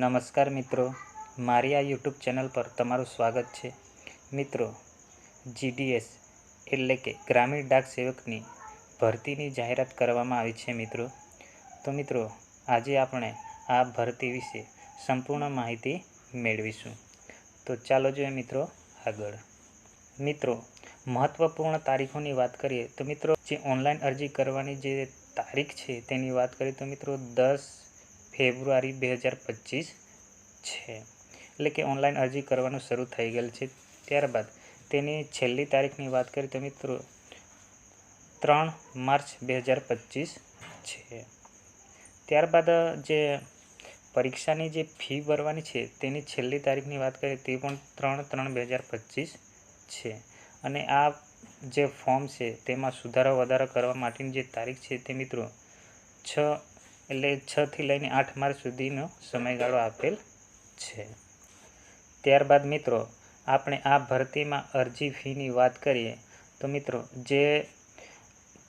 નમસ્કાર મિત્રો, મારી આ યુટ્યુબ ચેનલ પર તમારું સ્વાગત છે. મિત્રો, GDS એટલે કે ગ્રામીણ ડાક સેવકની ભરતીની જાહેરાત કરવામાં આવી છે. મિત્રો આજે આપણે આ ભરતી વિશે સંપૂર્ણ માહિતી મેળવીશું. તો ચાલો જોઈએ મિત્રો આગળ. મિત્રો, મહત્વપૂર્ણ તારીખોની વાત કરીએ તો મિત્રો જે ઓનલાઈન અરજી કરવાની જે તારીખ છે તેની વાત કરીએ તો મિત્રો 10 ફેબ્રુઆરી 2025 છે. એટલે કે ઓનલાઈન અરજી કરવાનું શરૂ થઈ ગયેલ છે. ત્યારબાદ તેની છેલ્લી તારીખની વાત કરીએ તો મિત્રો 3 માર્ચ 2025 છે. ત્યારબાદ જે પરીક્ષાની જે ફી ભરવાની છે તેની છેલ્લી તારીખની વાત કરીએ તે પણ 3/3/2025 છે. અને આ જે ફોર્મ છે તેમાં સુધારો વધારો કરવા માટેની જે તારીખ છે તે મિત્રો 6 થી લઈને 8 માર્ચ સુધીનો સમયગાળો આપેલ છે. ત્યારબાદ મિત્રો આપણે આ ભરતીમાં અરજી ફીની વાત કરીએ તો મિત્રો જે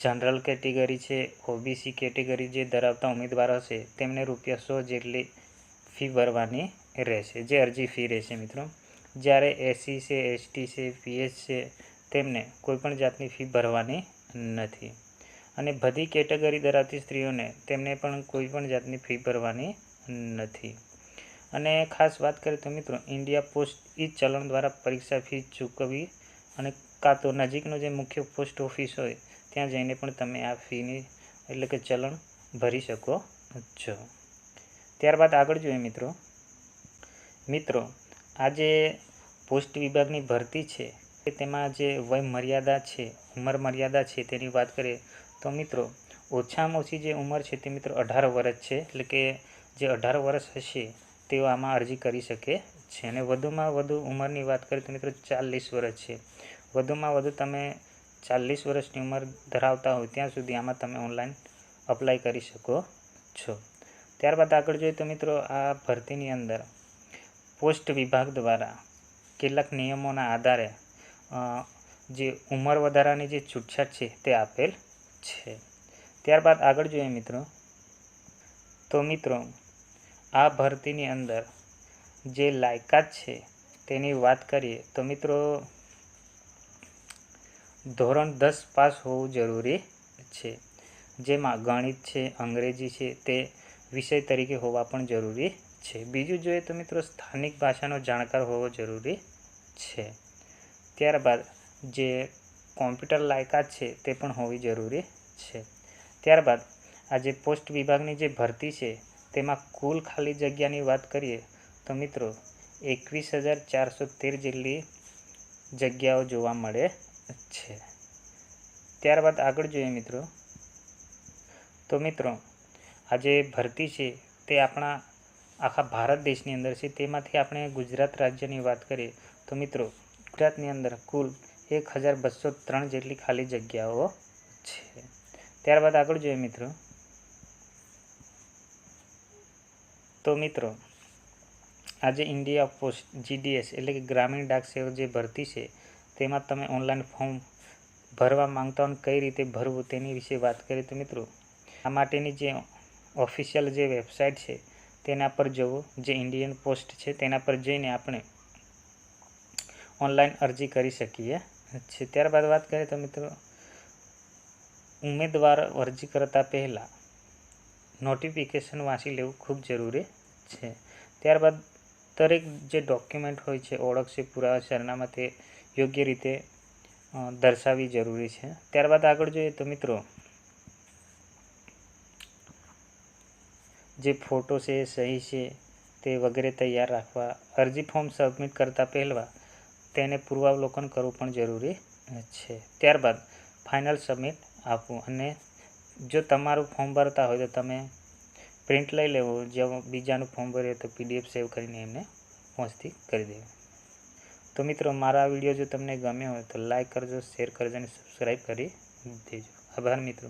જનરલ કેટેગરી છે, OBC કેટેગરી જે ધરાવતા ઉમેદવારો હશે તેમને ₹100 જેટલી ફી ભરવાની રહેશે, જે અરજી ફી રહેશે મિત્રો. જ્યારે SC છે, ST છે, PH છે તેમને કોઈપણ જાતની ફી ભરવાની નથી. અને બધી કેટેગરી ધરાવતી સ્ત્રીઓને તેમને પણ કોઈપણ જાતની ફી ભરવાની નથી. અને ખાસ વાત કરીએ તો મિત્રો ઇન્ડિયા પોસ્ટ ચલણ દ્વારા પરીક્ષા ફી ચૂકવવી અને કાં તો નજીકનો જે મુખ્ય પોસ્ટ ઓફિસ હોય ત્યાં જઈને પણ તમે આ ફીની એટલે કે ચલણ ભરી શકો છો. ત્યારબાદ આગળ જોઈએ મિત્રો આ જે પોસ્ટ વિભાગની ભરતી છે તેમાં જે વય મર્યાદા છે, ઉંમર મર્યાદા છે તેની વાત કરીએ તો મિત્રો ઓછામાં ઓછી જે ઉંમર છે તે મિત્રો 18 વર્ષ છે. એટલે કે જે 18 વર્ષ હશે તેઓ આમાં અરજી કરી શકે છે. અને વધુમાં વધુ ઉંમરની વાત કરીએ તો મિત્રો 40 વર્ષ છે. વધુમાં વધુ તમે 40 વર્ષની ઉંમર ધરાવતા હોય ત્યાં સુધી આમાં તમે ઓનલાઈન અપ્લાય કરી શકો છો. ત્યારબાદ આગળ જોઈએ તો મિત્રો આ ભરતીની અંદર પોસ્ટ વિભાગ દ્વારા કેટલાક નિયમોના આધારે જે ઉંમર વધારાની જે છૂટછાટ છે તે આપેલ છે. ત્યારબાદ આગળ જોઈએ મિત્રો આ ભરતીની અંદર જે લાયકાત છે તેની વાત કરીએ તો મિત્રો ધોરણ 10 પાસ હોવું જરૂરી છે. જેમાં ગણિત છે, અંગ્રેજી છે તે વિષય તરીકે હોવા પણ જરૂરી છે. બીજું જોઈએ તો મિત્રો સ્થાનિક ભાષાનો જાણકાર હોવો જરૂરી છે. ત્યારબાદ જે કોમ્પ્યુટર લાયકાત છે તે પણ હોવી જરૂરી છે. ત્યારબાદ આ જે પોસ્ટ વિભાગની જે ભરતી છે તેમાં કુલ ખાલી જગ્યાની વાત કરીએ તો મિત્રો 21,413 જેટલી જગ્યાઓ જોવા મળે છે. ત્યારબાદ આગળ જોઈએ મિત્રો આ જે ભરતી છે તે આપણા આખા ભારત દેશની અંદર છે. તેમાંથી આપણે ગુજરાત રાજ્યની વાત કરીએ તો મિત્રો ગુજરાતની અંદર કુલ 1,203 જેટલી ખાલી જગ્યાઓ છે. ત્યારબાદ આગળ જોઈએ મિત્રો આજે ઇન્ડિયા પોસ્ટ GDS એટલે કે ગ્રામીણ ડાક સેવક જે ભરતી છે તેમાં તમે ઓનલાઈન ફોર્મ ભરવા માંગતા હો કઈ રીતે ભરવું તેની વિશે વાત કરીએ તો મિત્રો આ માટેની જે ઓફિશિયલ જે વેબસાઇટ છે તેના પર જવું, જે ઇન્ડિયન પોસ્ટ છે તેના પર જઈને આપણે ઓનલાઈન અરજી કરી શકીએ છીએ. ત્યારબાદ વાત કરીએ તો મિત્રો ઉમેદવાર અરજી કરતા પહેલાં નોટિફિકેશન વાંચી લેવું ખૂબ જરૂરી છે. ત્યારબાદ દરેક જે ડોક્યુમેન્ટ હોય છે, ઓળખ છે, પુરાવા, સરનામા તે યોગ્ય રીતે દર્શાવવી જરૂરી છે. ત્યારબાદ આગળ જોઈએ તો મિત્રો જે ફોટો છે, સહી છે તે વગેરે તૈયાર રાખવા. અરજી ફોર્મ સબમિટ કરતા પહેલાં તેને પૂર્વાવલોકન કરવું પણ જરૂરી છે. ત્યારબાદ ફાઇનલ સબમિટ આપવું. અને જો તમારું ફોર્મ ભરતા હોય તો તમે પ્રિન્ટ લઈ લેવું, જે બીજાનું ફોર્મ ભરીએ તો PDF સેવ કરીને એમને પહોંચતી કરી દેવી. તો મિત્રો મારા વિડીયો જો તમને ગમ્યો હોય તો લાઈક કરજો, શેર કરજો અને સબસ્ક્રાઈબ કરી દેજો. આભાર મિત્રો.